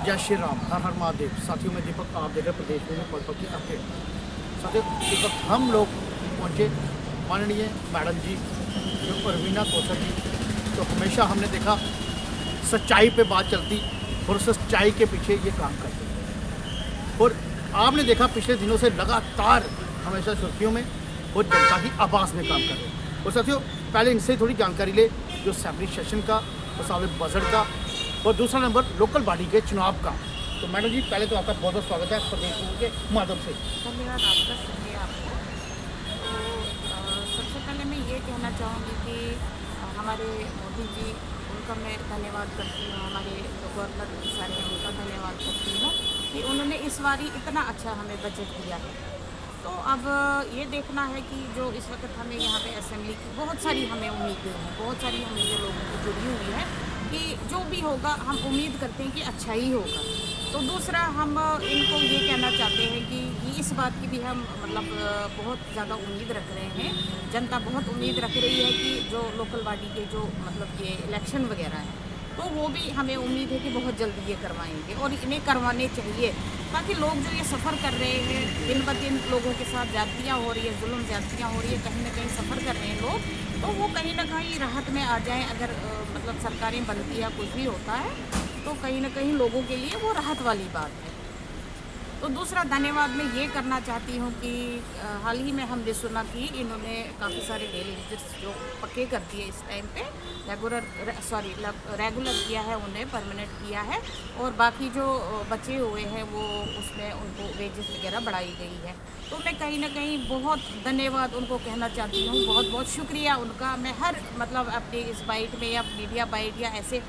जय श्री राम, हर हर महादेव। साथियों में दीपक, आप देख रहे हैं प्रदेश में पल पल की अपडेट। साथियों, इस वक्त हम लोग पहुँचे माननीय मैडम जी जो परवीना कौशल जी, तो हमेशा हमने देखा सच्चाई पे बात चलती और सच्चाई के पीछे ये काम करते। और आपने देखा पिछले दिनों से लगातार हमेशा सुर्खियों में और जनता की आवाज़ में काम कर रहे हैं। और साथियों, पहले इनसे थोड़ी जानकारी ले जो असेंबली सेशन का, मसाले बजट का, और दूसरा नंबर लोकल बॉडी के चुनाव का। तो मैडम जी, पहले तो आपका बहुत बहुत स्वागत है प्रदेश के माध्यम से। धन्यवाद आपका, शुक्रिया आपको। तो सबसे पहले मैं ये कहना चाहूँगी कि हमारे मोदी जी, उनका मैं धन्यवाद करती हूँ। हमारे जो गवर्नर सारे हैं उनका धन्यवाद करती हूँ कि उन्होंने इस बारी इतना अच्छा हमें बजट दिया है। तो अब ये देखना है कि जो इस वक्त हमें यहाँ पे असेंबली की बहुत सारी हमें उम्मीदें हैं, बहुत सारी उम्मीदें लोगों की जुड़ी हुई है कि जो भी होगा हम उम्मीद करते हैं कि अच्छा ही होगा। तो दूसरा, हम इनको ये कहना चाहते हैं कि इस बात की भी हम मतलब बहुत ज़्यादा उम्मीद रख रहे हैं, जनता बहुत उम्मीद रख रही है कि जो लोकल बॉडी के जो मतलब ये इलेक्शन वगैरह हैं, तो वो भी हमें उम्मीद है कि बहुत जल्दी ये करवाएंगे और इन्हें करवाने चाहिए, ताकि लोग जो ये सफ़र कर रहे हैं, दिन ब दिन लोगों के साथ ज़्यादतियाँ हो रही है, जुल्म ज़्यादतियाँ हो रही है, कहीं ना कहीं सफ़र कर रहे हैं लोग, तो वो कहीं ना कहीं राहत में आ जाएं। अगर मतलब सरकारें बनती है, कुछ भी होता है, तो कहीं ना कहीं लोगों के लिए वो राहत वाली बात है। तो दूसरा धन्यवाद मैं ये करना चाहती हूँ कि हाल ही में हमने सुना कि इन्होंने काफ़ी सारे डेली विजिट्स जो पक्के कर दिए इस टाइम पे, रेगुलर किया है, उन्हें परमानेंट किया है, और बाकी जो बचे हुए हैं वो उसमें उनको वेजेस वगैरह बढ़ाई गई है। तो मैं कहीं ना कहीं बहुत धन्यवाद उनको कहना चाहती हूँ, बहुत बहुत शुक्रिया उनका। मैं हर मतलब अपनी इस बाइट में या मीडिया बाइट या ऐसे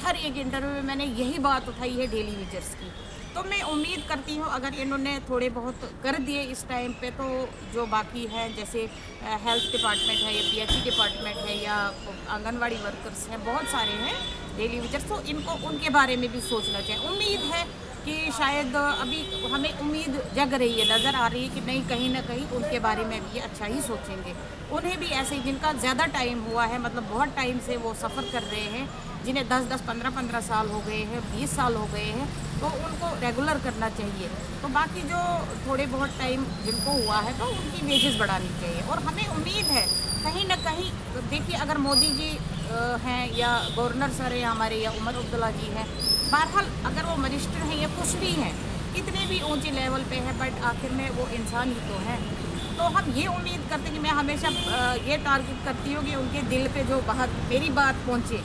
हर एक इंटरव्यू में मैंने यही बात उठाई है डेली वेजर्स की। तो मैं उम्मीद करती हूँ अगर इन्होंने थोड़े बहुत कर दिए इस टाइम पे, तो जो बाकी है जैसे हेल्थ डिपार्टमेंट है या पीएचई डिपार्टमेंट है या आंगनवाड़ी वर्कर्स हैं, बहुत सारे हैं डेली वेजर्स, तो इनको उनके बारे में भी सोचना चाहिए। उम्मीद है कि शायद अभी हमें उम्मीद जग रही है, नज़र आ रही है कि नहीं, कहीं ना कहीं उनके बारे में भी ये अच्छा ही सोचेंगे। उन्हें भी ऐसे जिनका ज़्यादा टाइम हुआ है, मतलब बहुत टाइम से वो सफ़र कर रहे हैं, जिन्हें 10-10, 15-15 साल हो गए हैं, 20 साल हो गए हैं, तो उनको रेगुलर करना चाहिए। तो बाकी जो थोड़े बहुत टाइम जिनको हुआ है, तो उनकी वेजेस बढ़ानी चाहिए। और हमें उम्मीद है कहीं ना कहीं, देखिए अगर मोदी जी हैं या गवर्नर सर हैं हमारे या उमर अब्दुल्ला जी हैं, बहरहाल अगर वो मिनिस्टर हैं या कुछ भी हैं, कितने भी ऊंचे लेवल पे है, बट आखिर में वो इंसान ही तो है। तो हम ये उम्मीद करते हैं कि मैं हमेशा ये टारगेट करती हूँ कि उनके दिल पे जो बात मेरी बात पहुँचे,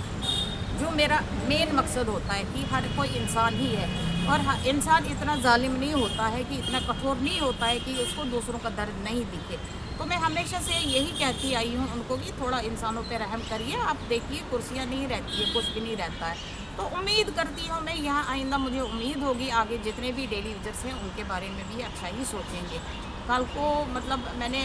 जो मेरा मेन मकसद होता है कि हर कोई इंसान ही है, और इंसान इतना जालिम नहीं होता है, कि इतना कठोर नहीं होता है कि उसको दूसरों का दर्द नहीं दिखे। तो मैं हमेशा से यही कहती आई हूँ उनको कि थोड़ा इंसानों पे रहम करिए। आप देखिए कुर्सियाँ नहीं रहती है, कुछ भी नहीं रहता है। तो उम्मीद करती हूँ मैं, यहाँ आइंदा मुझे उम्मीद होगी आगे जितने भी डेली यूजर्स हैं उनके बारे में भी अच्छा ही सोचेंगे। कल को मतलब मैंने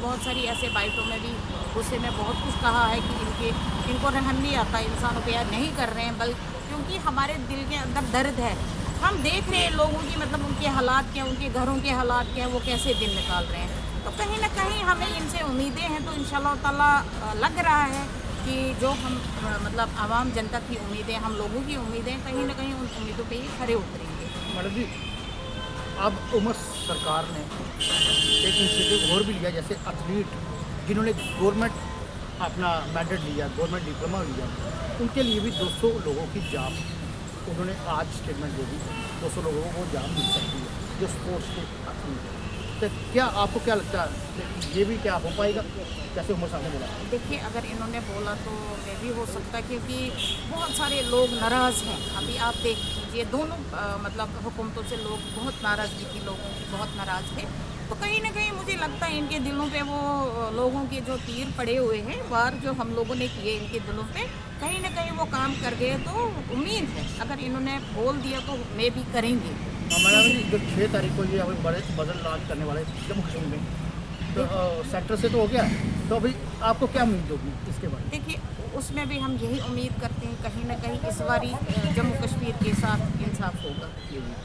बहुत सारी ऐसे बाइटों में भी गुस्से में बहुत कुछ कहा है कि इनको रहम नहीं आता इंसानों पे, यार नहीं कर रहे हैं, बल्कि क्योंकि हमारे दिल के अंदर दर्द है। हम देख रहे हैं लोगों की, मतलब उनके हालात क्या, उनके घरों के हालात क्या, वो कैसे दिन निकाल रहे हैं। तो कहीं ना कहीं हमें इनसे उम्मीदें हैं। तो इंशाल्लाह ताला लग रहा है कि जो हम मतलब आवाम जनता की उम्मीदें, हम लोगों की उम्मीदें, कहीं ना कहीं उन उम्मीदों पे ही खरे उतरेंगे। मैडम जी, अब उमर सरकार ने एक इनिशिएटिव और भी लिया, जैसे एथलीट जिन्होंने गवर्नमेंट अपना मैंडेट लिया, गवर्नमेंट डिप्लोमा लिया, उनके लिए भी 200 लोगों की जॉब उन्होंने आज स्टेटमेंट दे दी, 200 लोगों को जॉब मिल सकती है जो स्पोर्ट्स के एथलीट है। तो क्या आपको क्या लगता है ये भी क्या हो पाएगा, जैसे उमर साहब ने बोला? देखिए अगर इन्होंने बोला तो मे भी हो सकता है, क्योंकि बहुत सारे लोग नाराज़ हैं। अभी आप देख लीजिए दोनों मतलब हुकूमतों से लोग बहुत नाराज़गी थी, लोगों की बहुत नाराज़ थे। तो कहीं ना कहीं मुझे लगता है इनके दिलों पे वो लोगों के जो तीर पड़े हुए हैं, वार जो हम लोगों ने किए इनके दिलों पे, कहीं ना कहीं वो काम कर गए। तो उम्मीद है अगर इन्होंने बोल दिया तो मे भी करेंगे। हमारा जो 6 तारीख को ये अभी बड़े बदल लॉन्च करने वाले जम्मू कश्मीर में, तो सेक्टर से तो हो गया, तो अभी आपको क्या उम्मीद होगी इसके बारे में? देखिए उसमें भी हम यही उम्मीद करते हैं कहीं ना कहीं इस बारी जम्मू कश्मीर के साथ इंसाफ होगा,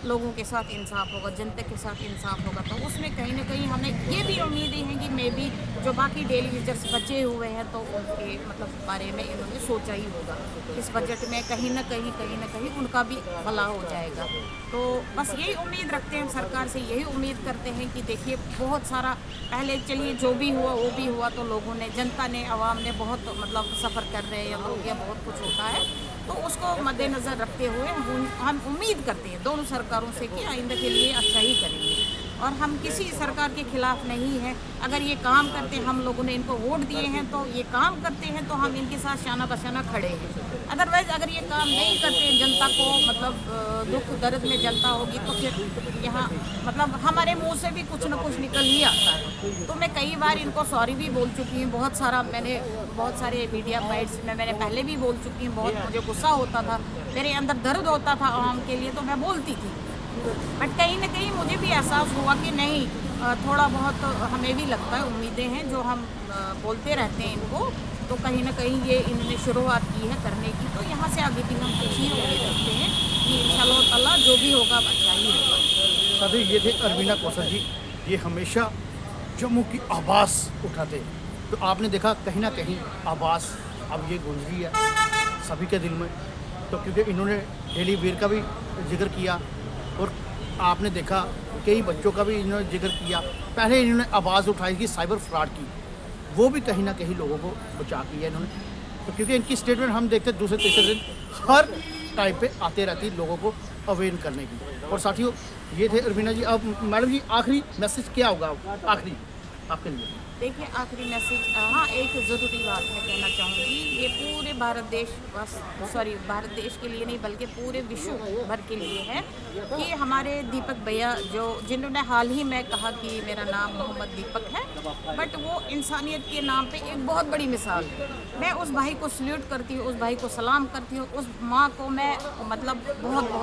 लोगों के साथ इंसाफ होगा, जनता के साथ इंसाफ होगा। तो उसमें कहीं ना कहीं हमें ये भी उम्मीदें हैं कि मे भी जो बाकी डेली यूजर्स बचे हुए हैं तो उनके मतलब बारे में इन्होंने सोचा ही होगा। इस बजट में कहीं ना कहीं उनका भी भला हो जाएगा। तो बस यही उम्मीद रखते हैं सरकार से, यही उम्मीद करते हैं कि देखिए बहुत सारा पहले चलिए जो भी हुआ वो भी हुआ, तो लोगों ने, जनता ने, आवाम ने बहुत मतलब सफ़र कर रहे हैं या लोग या बहुत कुछ होता है, तो उसको मद्देनज़र रखते हुए हम उम्मीद करते हैं दोनों सरकारों से कि आइंदा के लिए अच्छा ही करेंगे। और हम किसी सरकार के खिलाफ नहीं हैं। अगर ये काम करते हैं, हम लोगों ने इनको वोट दिए हैं तो ये काम करते हैं तो हम इनके साथ शाना बशाना खड़े हैं। अदरवाइज़ अगर ये काम नहीं करते, जनता को मतलब दुख दर्द में जनता होगी तो फिर यहाँ मतलब हमारे मुंह से भी कुछ ना कुछ निकल ही आता है। तो मैं कई बार इनको सॉरी भी बोल चुकी हूँ, मैंने बहुत सारे मीडिया बाइट्स में मैंने पहले भी बोल चुकी हूँ। बहुत मुझे गुस्सा होता था, मेरे अंदर दर्द होता था आवाम के लिए, तो मैं बोलती थी। बट कहीं ना कहीं मुझे भी एहसास हुआ कि नहीं, थोड़ा बहुत हमें भी लगता है, उम्मीदें हैं जो हम बोलते रहते हैं इनको, तो कहीं ना कहीं ये इन्होंने शुरुआत की है करने की, तो यहाँ से आगे भी हम कुछ ही उम्मीद रखते हैं कि इंशाल्लाह ताला जो भी होगा अब अच्छा ही होगा। साथी, ये थे अरवीना कौसर जी। ये हमेशा जम्मू की आवाज़ उठाते, तो आपने देखा कहीं ना कहीं आवाज़ अब ये गूंज रही है सभी के दिल में। तो क्योंकि इन्होंने डेली वेयर का भी जिक्र किया और आपने देखा कई बच्चों का भी इन्होंने जिक्र किया। पहले इन्होंने आवाज़ उठाई कि साइबर फ्रॉड की, वो भी कहीं ना कहीं लोगों को बचा किया इन्होंने। तो क्योंकि इनकी स्टेटमेंट हम देखते दूसरे तीसरे दिन हर टाइप पे आते रहती है लोगों को अवेयर करने की। और साथियों, ये थे अरवीना जी। अब मैडम जी, आखिरी मैसेज क्या होगा आखिरी आपके लिए? देखिए, आखिरी मैसेज, हाँ, एक ज़रूरी बात मैं कहना चाहूँगी। ये पूरे भारत देश के लिए नहीं बल्कि पूरे विश्व भर के लिए है कि हमारे दीपक भैया जिन्होंने हाल ही में कहा कि मेरा नाम मोहम्मद दीपक है, बट वो इंसानियत के नाम पे एक बहुत बड़ी मिसाल है। मैं उस भाई को सल्यूट करती हूँ, उस भाई को सलाम करती हूँ, उस माँ को मैं मतलब बहुत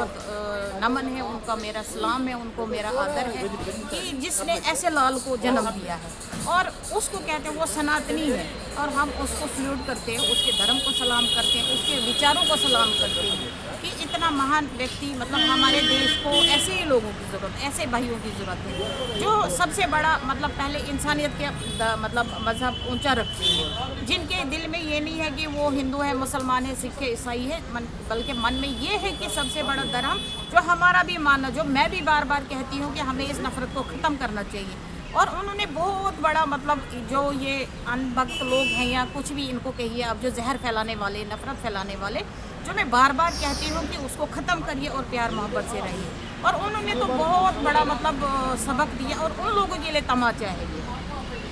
नमन है उनका, मेरा सलाम है उनको, मेरा आदर है कि जिसने ऐसे लाल को जन्म दिया है। और उसको कहते हैं वो सनातनी है, और हम उसको सल्यूट करते हैं, उसके धर्म को सलाम करते हैं, उसके विचारों को सलाम करते हैं कि इतना महान व्यक्ति, मतलब हमारे देश को ऐसे ही लोगों की ज़रूरत, ऐसे भाइयों की ज़रूरत है जो सबसे बड़ा मतलब पहले इंसानियत के मतलब मज़हब ऊंचा रखते हैं, जिनके दिल में ये नहीं है कि वो हिंदू है, मुसलमान है, सिख है, ईसाई है, बल्कि मन में ये है कि सबसे बड़ा धर्म जो हमारा भी मानना, जो मैं भी बार बार कहती हूँ कि हमें इस नफ़रत को ख़त्म करना चाहिए। और उन्होंने बहुत बड़ा मतलब जो ये अनभक्त लोग हैं या कुछ भी इनको कहिए, अब जो जहर फैलाने वाले, नफ़रत फैलाने वाले, जो मैं बार बार कहती हूँ कि उसको ख़त्म करिए और प्यार मोहब्बत से रहिए। और उन्होंने तो बहुत बड़ा मतलब सबक दिया, और उन लोगों के लिए तमाचा है ये,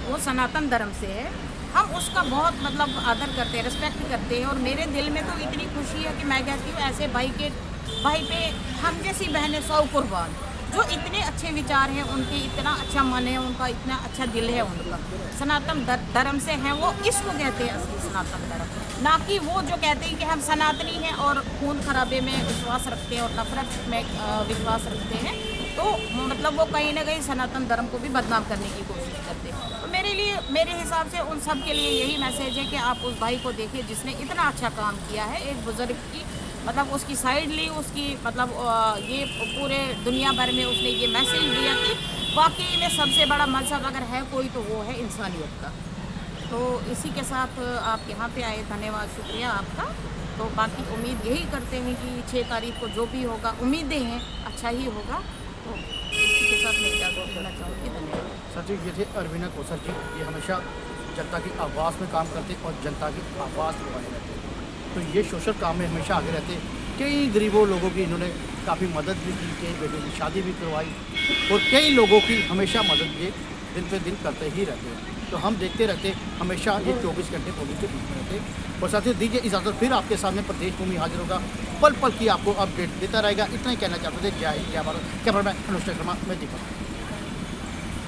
वो सनातन धर्म से है, हम उसका बहुत मतलब आदर करते हैं, रिस्पेक्ट करते हैं। और मेरे दिल में तो इतनी खुशी है कि मैं कहती हूँ ऐसे भाई पे हम जैसी बहनें 100 कुर्बान, जो इतने अच्छे विचार हैं उनके, इतना अच्छा मन है उनका, इतना अच्छा दिल है उनका, सनातन धर्म से हैं वो, इसको कहते हैं असली सनातन धर्म, ना कि वो जो कहते हैं कि हम सनातनी हैं और खून खराबे में विश्वास रखते हैं और नफरत में विश्वास रखते हैं। तो मतलब वो कहीं ना कहीं सनातन धर्म को भी बदनाम करने की कोशिश करते हैं। तो मेरे हिसाब से उन सब के लिए यही मैसेज है कि आप उस भाई को देखिए जिसने इतना अच्छा काम किया है, एक बुज़ुर्ग की मतलब उसकी साइड ली, उसकी मतलब ये पूरे दुनिया भर में उसने ये मैसेज दिया कि वाकई में सबसे बड़ा मजहब अगर है कोई तो वो है इंसानियत का। तो इसी के साथ आप यहाँ पे आए, धन्यवाद, शुक्रिया आपका। तो बाकी उम्मीद यही करते हैं कि 6 तारीख को जो भी होगा, उम्मीदें हैं अच्छा ही होगा। तो इसी के साथ मैं इजाज़त देना चाहूँगी, धन्यवाद। साथियों, ये थे अरवीना कौसर जी। ये हमेशा जनता की आवाज़ में काम करते और जनता की आवाज़ उठाने रहते। तो ये सोशल काम में हमेशा आगे रहते। कई गरीबों लोगों की इन्होंने काफ़ी मदद भी की, कई बेटों की शादी भी करवाई, और कई लोगों की हमेशा मदद ये दिन पे दिन करते ही रहते हैं। तो हम देखते रहते हमेशा ये 24 घंटे पुलिस के बीच में रहते। और साथियों, दीजिए इजाज़त, फिर आपके सामने प्रदेश भूमि हाजिर होगा, पल पल की आपको अपडेट देता रहेगा। इतना ही कहना चाहते थे। जय हिंद, जय भारत। कैमरामैन अनुष्का शर्मा, मैं दीपक।